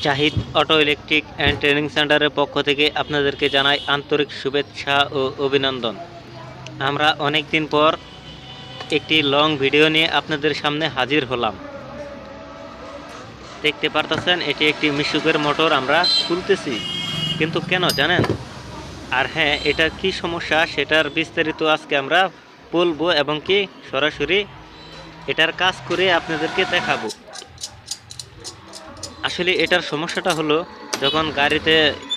Zahid auto electric and training সেন্টারের পক্ষ থেকে আপনাদেরকে জানাই আন্তরিক শুভেচ্ছা ও অভিনন্দন। আমরা অনেক দিন পর একটি লং ভিডিও নিয়ে আপনাদের সামনে হাজির হলাম। দেখতে পারতেছেন এটি একটি মিশুকের মোটর আমরা খুলতেছি, কিন্তু কেন জানেন? আর হ্যাঁ, এটার কি সমস্যা সেটার বিস্তারিত আজকে আমরা বলবো এবং কি সরাসরি এটার কাজ করে আপনাদেরকে দেখাবো। আসলে এটার সমস্যাটা হলো, যখন গাড়িতে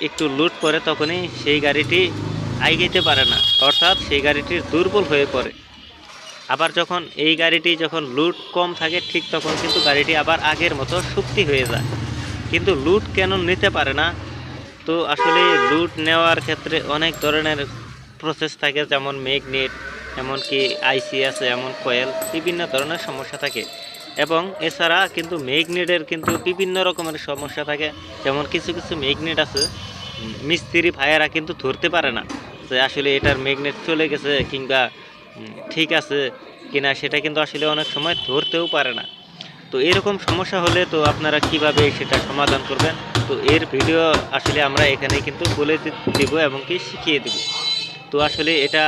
একটু লুট পড়ে তখনই সেই গাড়িটি আগাইতে পারে না, অর্থাৎ সেই গাড়িটির দুর্বল হয়ে পড়ে। আবার যখন এই গাড়িটি যখন লুট কম থাকে ঠিক তখন কিন্তু গাড়িটি আবার আগের মতো শক্তি হয়ে যায়। কিন্তু লুট কেন নিতে পারে না? তো আসলে লুট নেওয়ার ক্ষেত্রে অনেক ধরনের প্রসেস থাকে, যেমন ম্যাগনেট, এমনকি আইসি আছে, এমন কয়েল, বিভিন্ন ধরনের সমস্যা থাকে। এবং এছাড়া কিন্তু ম্যাগনেটের কিন্তু বিভিন্ন রকমের সমস্যা থাকে। যেমন কিছু কিছু ম্যাগনেট আছে মিস্ত্রি ভাইয়েরা কিন্তু ধরতে পারে না যে আসলে এটার ম্যাগনেট চলে গেছে কিংবা ঠিক আছে কিনা, সেটা কিন্তু আসলে অনেক সময় ধরতেও পারে না। তো এরকম সমস্যা হলে তো আপনারা কিভাবে সেটা সমাধান করবেন, তো এর ভিডিও আসলে আমরা এখানে কিন্তু বলে দিব এবং কি শিখিয়ে দেব। তো আসলে এটা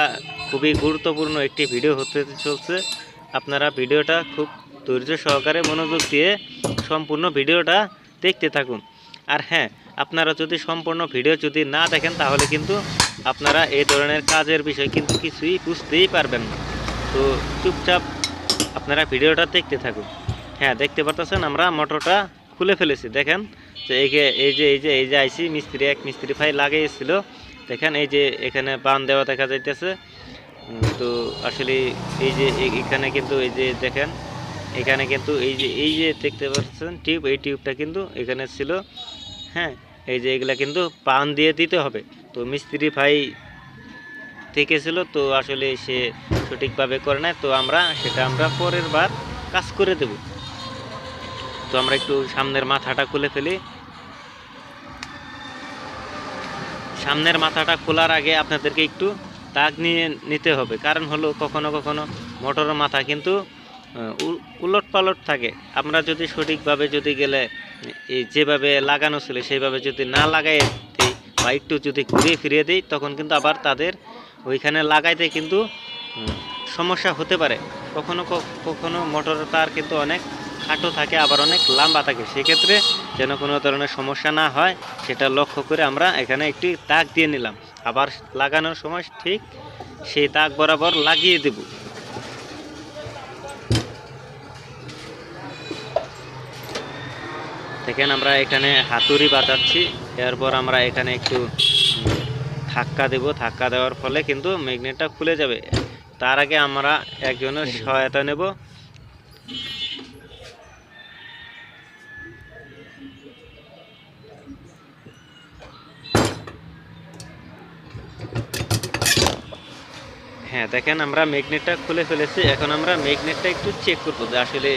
খুবই গুরুত্বপূর্ণ একটি ভিডিও হতে চলছে। আপনারা ভিডিওটা খুব ধৈর্য সহকারে মনোযোগ দিয়ে সম্পূর্ণ ভিডিওটা দেখতে থাকুন। আর হ্যাঁ, আপনারা যদি সম্পূর্ণ ভিডিও যদি না দেখেন তাহলে কিন্তু আপনারা এই ধরনের কাজের বিষয় কিন্তু কিছুই বুঝতেই পারবেন না। তো চুপচাপ আপনারা ভিডিওটা দেখতে থাকুন। হ্যাঁ, দেখতে পারতেছেন আমরা মোটরটা খুলে ফেলেছি। দেখেন যে এই যে আইসি মিস্ত্রি এক মিস্ত্রি ভাই লাগিয়েছিল। দেখেন এই যে এখানে বান দেওয়া দেখা যাইতেছে। তো আসলে এই যে এখানে কিন্তু এই যে দেখেন এখানে কিন্তু এই যে দেখতে পাচ্ছেন টিউব, এই টিউবটা কিন্তু এখানে ছিল। হ্যাঁ, এই যে এগুলা কিন্তু বান দিয়ে দিতে হবে। তো মিস্ত্রি ভাই থেকেছিল, তো আসলে সে সঠিকভাবে করে না, তো আমরা পরের বার কাজ করে দেব। তো আমরা একটু সামনের মাথাটা খুলে ফেলি। সামনের মাথাটা খোলার আগে আপনাদেরকে একটু দাগ নিয়ে নিতে হবে, কারণ হলো কখনো কখনো মোটরের মাথা কিন্তু উলট পালট থাকে। আমরা যদি সঠিকভাবে যদি গেলে যেভাবে লাগানো ছিল সেইভাবে যদি না লাগাই দিই বা একটু যদি ঘুরিয়ে ফিরিয়ে দিই, তখন কিন্তু আবার তাদের ওইখানে লাগাইতে কিন্তু সমস্যা হতে পারে। কখনো কখনো মোটরের তার কিন্তু অনেক খাটো থাকে, আবার অনেক লম্বা থাকে। সেক্ষেত্রে যেন কোনো ধরনের সমস্যা না হয় সেটা লক্ষ্য করে আমরা এখানে একটি দাগ দিয়ে নিলাম। আবার লাগানোর সময় ঠিক সেই দাগ বরাবর লাগিয়ে দেব। দেখেন আমরা এখানে হাতুড়ি বাজাচ্ছি, এরপর আমরা এখানে একটু ধাক্কা দেব। ধাক্কা দেওয়ার ফলে কিন্তু ম্যাগনেটটা খুলে যাবে। তার আগে আমরা একজনের সহায়তা নেব। হ্যাঁ, দেখেন আমরা ম্যাগনেটটা খুলে ফেলেছি। এখন আমরা ম্যাগনেটটা একটু চেক করবো যে আসলে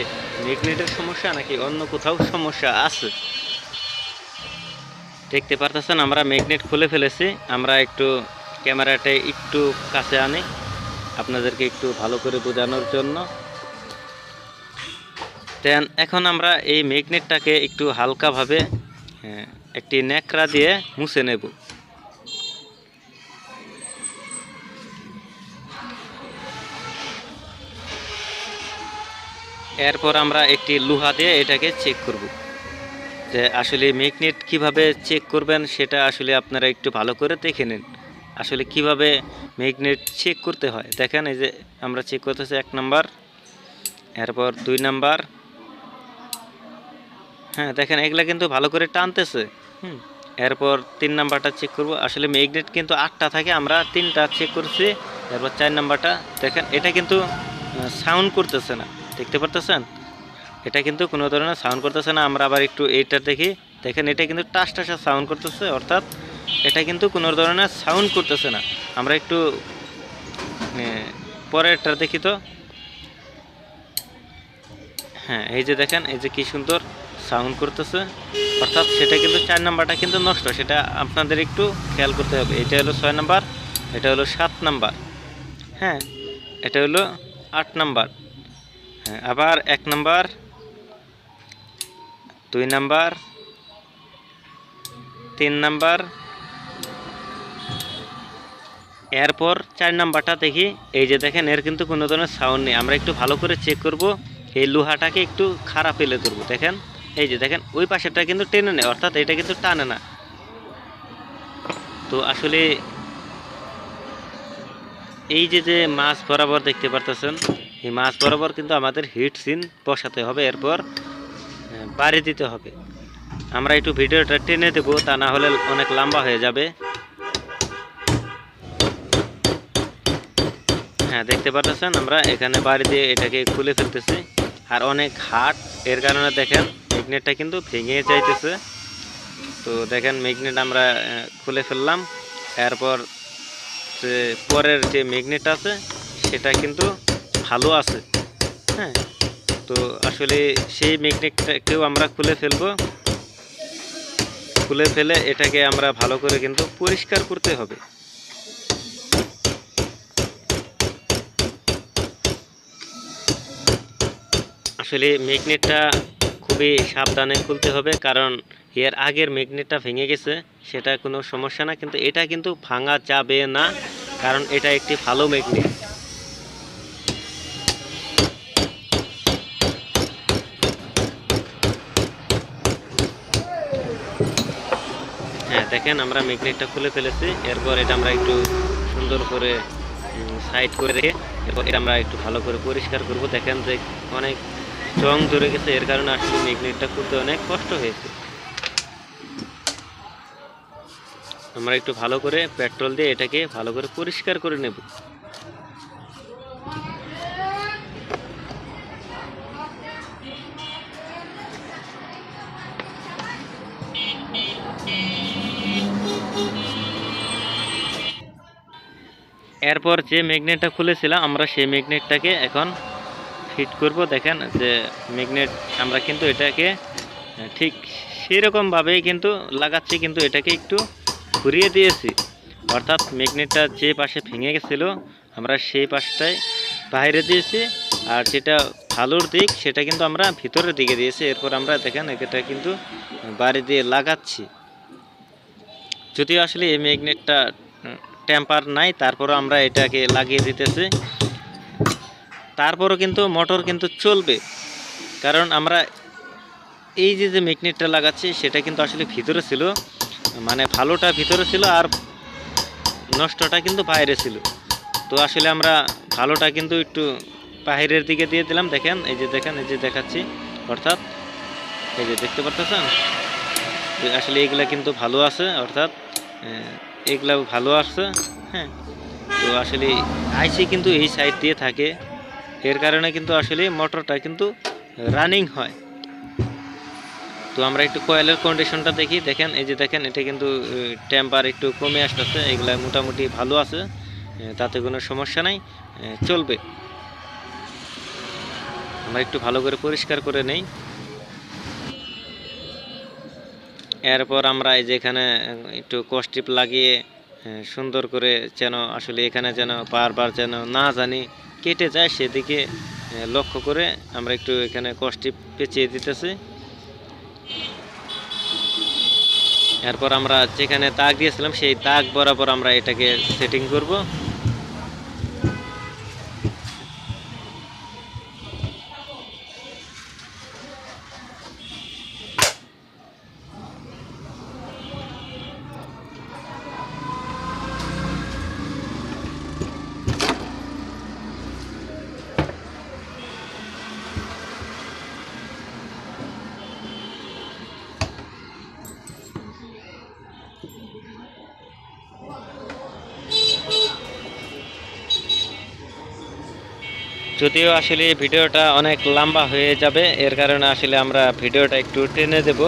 ম্যাগনেটের সমস্যা নাকি অন্য কোথাও সমস্যা আছে। দেখতে পারতেছেন আমরা ম্যাগনেট খুলে ফেলেছি। আমরা একটু ক্যামেরাটা একটু কাছে আনি আপনাদেরকে একটু ভালো করে বোঝানোর জন্য। দেন এখন আমরা এই ম্যাগনেটটাকে একটু হালকাভাবে একটি ন্যাকড়া দিয়ে মুছে নেব। এরপর আমরা একটি লোহা দিয়ে এটাকে চেক করব যে আসলে ম্যাগনেট কিভাবে চেক করবেন সেটা আসলে আপনারা একটু ভালো করে দেখে নিন। আসলে কিভাবে ম্যাগনেট চেক করতে হয় দেখেন, এই যে আমরা চেক করতেছি 1 নাম্বার, এরপর 2 নাম্বার। হ্যাঁ, দেখেন এগুলা কিন্তু ভালো করে টানতেছে। এরপর 3 নাম্বারটা চেক করব। আসলে ম্যাগনেট কিন্তু 8টা থাকে, আমরা 3টা চেক করছি। এরপর 4 নাম্বারটা দেখেন, এটা কিন্তু সাউন্ড করতেছে না, দেখতে পারতেছেন? এটা কিন্তু কোনো ধরনের সাউন্ড করতেছে না। আমরা আবার একটু এইটা দেখি, দেখেন এটা কিন্তু টাস টাসা সাউন্ড করতেছে, অর্থাৎ এটা কিন্তু কোনো ধরনের সাউন্ড করতেছে না। আমরা একটু পরেরটা দেখি তো। হ্যাঁ, এই যে দেখেন এই যে কি সুন্দর সাউন্ড করতেছে, অর্থাৎ সেটা কিন্তু 4 নাম্বারটা কিন্তু নষ্ট, সেটা আপনাদের একটু খেয়াল করতে হবে। এটা হলো 6 নাম্বার, এটা হলো 7 নাম্বার, হ্যাঁ এটা হলো 8 নাম্বার। হ্যাঁ, আবার 1 নাম্বার, 2 নাম্বার, 3 নাম্বার, এরপর 4 নাম্বারটা দেখি। এই যে দেখেন এর কিন্তু কোনো ধরনের সাউন্ড নেই। আমরা একটু ভালো করে চেক করব, এই লোহাটাকে একটু খারাপ এলে করব। দেখেন এই যে দেখেন ওই পাশেরটা কিন্তু টেনে নেয়, অর্থাৎ এটা কিন্তু টানে না। তো আসলে এই যে মাছ বরাবর দেখতে পারতেছেন, এই মাছ বরাবর কিন্তু আমাদের হিট সিন বসাতে হবে, এরপর বাড়ি দিতে হবে। আমরা একটু ভিডিওটা টেনে দেবো, তা না হলে অনেক লম্বা হয়ে যাবে। হ্যাঁ, দেখতে পাচ্ছেন আমরা এখানে বাড়ি দিয়ে এটাকে খুলে ফেলতেছি। আর অনেক হার্ড, এর কারণে দেখেন ম্যাগনেটটা কিন্তু ভেঙে যাইতেছে। তো দেখেন ম্যাগনেট আমরা খুলে ফেললাম। এরপর যে পরের যে ম্যাগনেট আছে সেটা কিন্তু ভালো আছে। হ্যাঁ, তো আসলে সেই ম্যাগনেটটাকেও আমরা খুলে ফেলবো। খুলে ফেলে এটাকে আমরা ভালো করে কিন্তু পরিষ্কার করতে হবে। আসলে ম্যাগনেটটা খুবই সাবধানে খুলতে হবে, কারণ এর আগের ম্যাগনেটটা ভেঙে গেছে, সেটা কোনো সমস্যা না, কিন্তু এটা কিন্তু ভাঙা যাবে না, কারণ এটা একটি ভালো ম্যাগনেট। হ্যাঁ, দেখেন আমরা ম্যাগনেটটা খুলে ফেলেছি। এরপর এটা আমরা একটু সুন্দর করে সাইড করে রেখে এরপর এটা আমরা একটু ভালো করে পরিষ্কার করব। দেখেন যে অনেক জং ধরে গেছে, এর কারণে আসলে ম্যাগনেটটা খুলতে অনেক কষ্ট হয়েছে। আমরা একটু ভালো করে পেট্রোল দিয়ে এটাকে ভালো করে পরিষ্কার করে নেব। এরপর যে ম্যাগনেটটা খুলেছিলাম আমরা সেই ম্যাগনেটটাকে এখন ফিট করব। দেখেন যে ম্যাগনেট আমরা কিন্তু এটাকে ঠিক সেরকমভাবেই কিন্তু লাগাচ্ছি, কিন্তু এটাকে একটু ঘুরিয়ে দিয়েছি, অর্থাৎ ম্যাগনেটটা যে পাশে ভেঙে গেছিলো আমরা সেই পাশটায় বাইরে দিয়েছি, আর যেটা ভালোর দিক সেটা কিন্তু আমরা ভিতরের দিকে দিয়েছি। এরপর আমরা দেখেন এটা কিন্তু বাড়ি দিয়ে লাগাচ্ছি। যদিও আসলে এই ম্যাগনেটটা টেম্পার নাই, তারপরও আমরা এটাকে লাগিয়ে দিতেছি। তারপরও কিন্তু মোটর কিন্তু চলবে, কারণ আমরা এই যে ম্যাগনেটটা লাগাচ্ছি সেটা কিন্তু আসলে ভিতরে ছিল, মানে ভালোটা ভিতরে ছিল আর নষ্টটা কিন্তু বাইরে ছিল। তো আসলে আমরা ভালোটা কিন্তু একটু বাইরের দিকে দিয়ে দিলাম। দেখেন এই যে দেখেন, এই যে দেখাচ্ছি, অর্থাৎ এই যে দেখতে পাচ্ছেন আসলে এগুলা কিন্তু ভালো আছে, অর্থাৎ এগুলাও ভালো আছে। হ্যাঁ, তো আসলে আইসি কিন্তু এই সাইড দিয়ে থাকে, এর কারণে কিন্তু আসলে মোটরটা কিন্তু রানিং হয়। তো আমরা একটু কয়েলের কন্ডিশনটা দেখি। দেখেন এই যে দেখেন এটা কিন্তু টেম্পার একটু কমে আসতেছে, এগুলা মোটামুটি ভালো আছে, তাতে কোনো সমস্যা নাই, চলবে। আমরা একটু ভালো করে পরিষ্কার করে নেই। এরপর আমরা এই যে এখানে একটু কস্টিপ লাগিয়ে সুন্দর করে যেন আসলে এখানে যেন বারবার যেন না জানি কেটে যায় সেদিকে লক্ষ্য করে আমরা একটু এখানে কস্টিপ পেঁচিয়ে দিতেছি। এরপর আমরা যেখানে তাক দিয়েছিলাম সেই তাক বরাবর আমরা এটাকে সেটিং করব। যদিও আসলে ভিডিওটা অনেক লম্বা হয়ে যাবে, এর কারণে আসলে আমরা ভিডিওটা একটু টেনে দেব।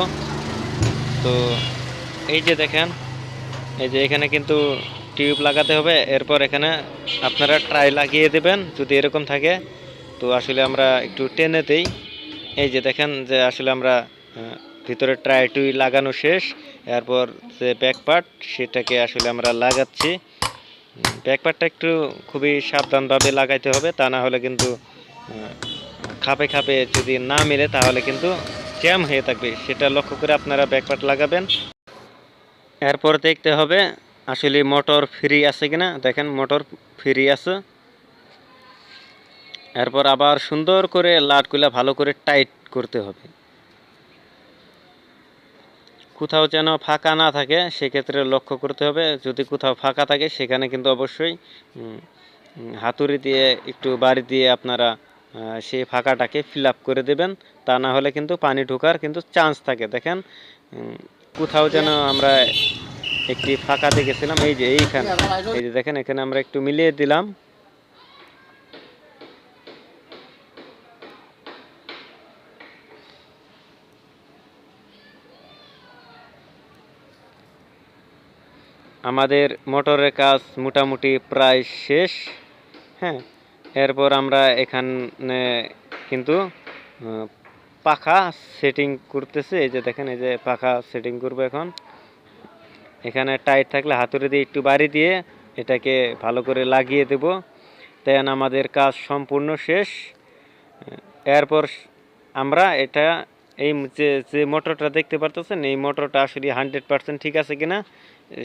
তো এই যে দেখেন এই যে এখানে কিন্তু টিউব লাগাতে হবে, এরপর এখানে আপনারা ট্রাই লাগিয়ে দেবেন যদি এরকম থাকে। তো আসলে আমরা একটু টেনে দেই। এই যে দেখেন যে আসলে আমরা ভিতরে ট্রাই টুই লাগানো শেষ। এরপর যে ব্যাক পার্ট সেটাকে আসলে আমরা লাগাচ্ছি। ব্যাকপার্টটা একটু খুবই সাবধানভাবে লাগাইতে হবে, তা না হলে কিন্তু খাপে খাপে যদি না মিলে তাহলে কিন্তু জ্যাম হয়ে থাকবে, সেটা লক্ষ্য করে আপনারা ব্যাকপার্ট লাগাবেন। এরপর দেখতে হবে আসলে মোটর ফ্রি আছে কিনা। দেখেন মোটর ফ্রি আছে। এরপর আবার সুন্দর করে লাটগুলা ভালো করে টাইট করতে হবে, কোথাও যেন ফাঁকা না থাকে সেক্ষেত্রে লক্ষ্য করতে হবে। যদি কোথাও ফাঁকা থাকে সেখানে কিন্তু অবশ্যই হাতুড়ি দিয়ে একটু বাড়ি দিয়ে আপনারা সেই ফাঁকাটাকে ফিল আপ করে দেবেন, তা না হলে কিন্তু পানি ঢোকার কিন্তু চান্স থাকে। দেখেন কোথাও যেন আমরা একটি ফাঁকা দেখেছিলাম, এই যে এইখানে, এই যে দেখেন এখানে আমরা একটু মিলিয়ে দিলাম। আমাদের মোটরের কাজ মোটামুটি প্রায় শেষ। হ্যাঁ, এরপর আমরা এখানে কিন্তু পাখা সেটিং করতেছে। এই যে দেখেন, এই যে পাখা সেটিং করবো এখন। এখানে টাইট থাকলে হাতুড়ি দিয়ে একটু বাড়ি দিয়ে এটাকে ভালো করে লাগিয়ে দেব, দেন আমাদের কাজ সম্পূর্ণ শেষ। এরপর আমরা এটা এই যে মোটরটা দেখতে পারতেছেন, এই মোটরটা আসলে 100% ঠিক আছে কিনা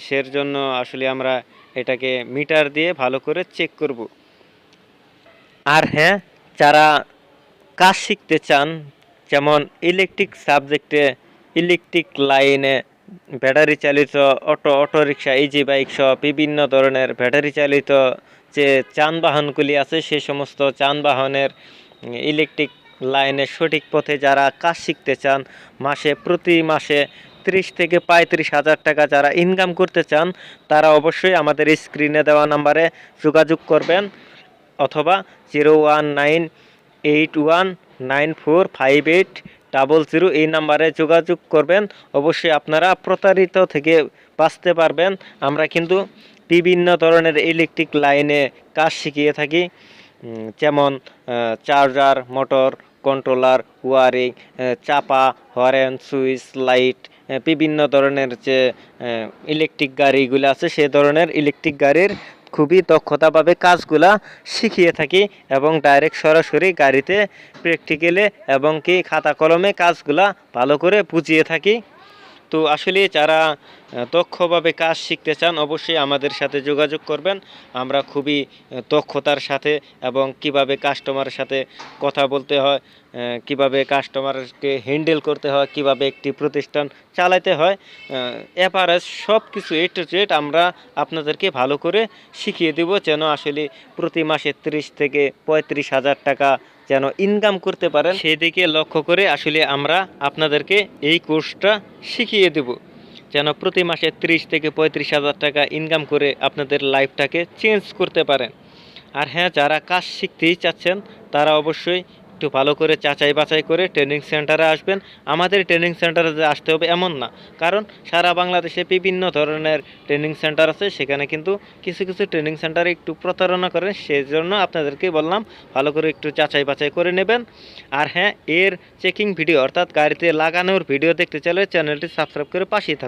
সের জন্য আসলে আমরা এটাকে মিটার দিয়ে ভালো করে চেক করব। আর হ্যাঁ, যারা কাজ শিখতে চান, যেমন ইলেকট্রিক সাবজেক্টে, ইলেকট্রিক লাইনে ব্যাটারি চালিত অটোরিকশা, ইজি বাইক সহ বিভিন্ন ধরনের ব্যাটারি চালিত যে যানবাহনগুলি আছে, সেই সমস্ত যানবাহনের ইলেকট্রিক লাইনে সঠিক পথে যারা কাজ শিখতে চান, প্রতি মাসে 30 থেকে 35,000 টাকা যারা ইনকাম করতে চান, তারা অবশ্যই আমাদের স্ক্রিনে দেওয়া নাম্বারে যোগাযোগ করবেন, অথবা 01981945800 এই নাম্বারে যোগাযোগ করবেন। অবশ্যই আপনারা প্রতারিত থেকে বাঁচতে পারবেন। আমরা কিন্তু বিভিন্ন ধরনের ইলেকট্রিক লাইনে কাজ শিখিয়ে থাকি, যেমন চার্জার, মোটর, কন্ট্রোলার, ওয়ারিং, চাপা, হরেন, সুইচ, লাইট, বিভিন্ন ধরনের যে ইলেকট্রিক গাড়িগুলো আছে, সে ধরনের ইলেকট্রিক গাড়ির খুবই দক্ষতাভাবে কাজগুলা শিখিয়ে থাকি এবং ডাইরেক্ট সরাসরি গাড়িতে প্র্যাকটিক্যালে এবং কি খাতা কলমে কাজগুলা ভালো করে বুঝিয়ে থাকি। তো আসলে যারা দক্ষভাবে কাজ শিখতে চান অবশ্যই আমাদের সাথে যোগাযোগ করবেন। আমরা খুবই দক্ষতার সাথে এবং কিভাবে কাস্টমারের সাথে কথা বলতে হয়, কিভাবে কাস্টমারকে হ্যান্ডেল করতে হয়, কিভাবে একটি প্রতিষ্ঠান চালাতে হয়, এভারেজ সব কিছু A to Z আমরা আপনাদেরকে ভালো করে শিখিয়ে দেব, যেন আসলে প্রতি মাসে 30 থেকে 35,000 টাকা যেন ইনকাম করতে পারেন, সেদিকে লক্ষ্য করে আসলে আমরা আপনাদেরকে এই কোর্সটা শিখিয়ে দেব, যেন প্রতি মাসে 30 থেকে 35,000 টাকা ইনকাম করে আপনাদের লাইফটাকে চেঞ্জ করতে পারেন। আর হ্যাঁ, যারা কাজ শিখতেই চাচ্ছেন তারা অবশ্যই একটু ভালো করে যাচাই বাছাই করে ট্রেনিং সেন্টারে আসবেন। আমাদের ট্রেনিং সেন্টারে যে আসতে হবে এমন না, কারণ সারা বাংলাদেশে বিভিন্ন ধরনের ট্রেনিং সেন্টার আছে, সেখানে কিন্তু কিছু কিছু ট্রেনিং সেন্টারে একটু প্রতারণা করেন, সেজন্য আপনাদেরকে বললাম ভালো করে একটু যাচাই বাছাই করে নেবেন। আর হ্যাঁ, এর চেকিং ভিডিও অর্থাৎ গাড়িতে লাগানোর ভিডিও দেখতে চাইলে চ্যানেলটি সাবস্ক্রাইব করে পাশেই থাকুন।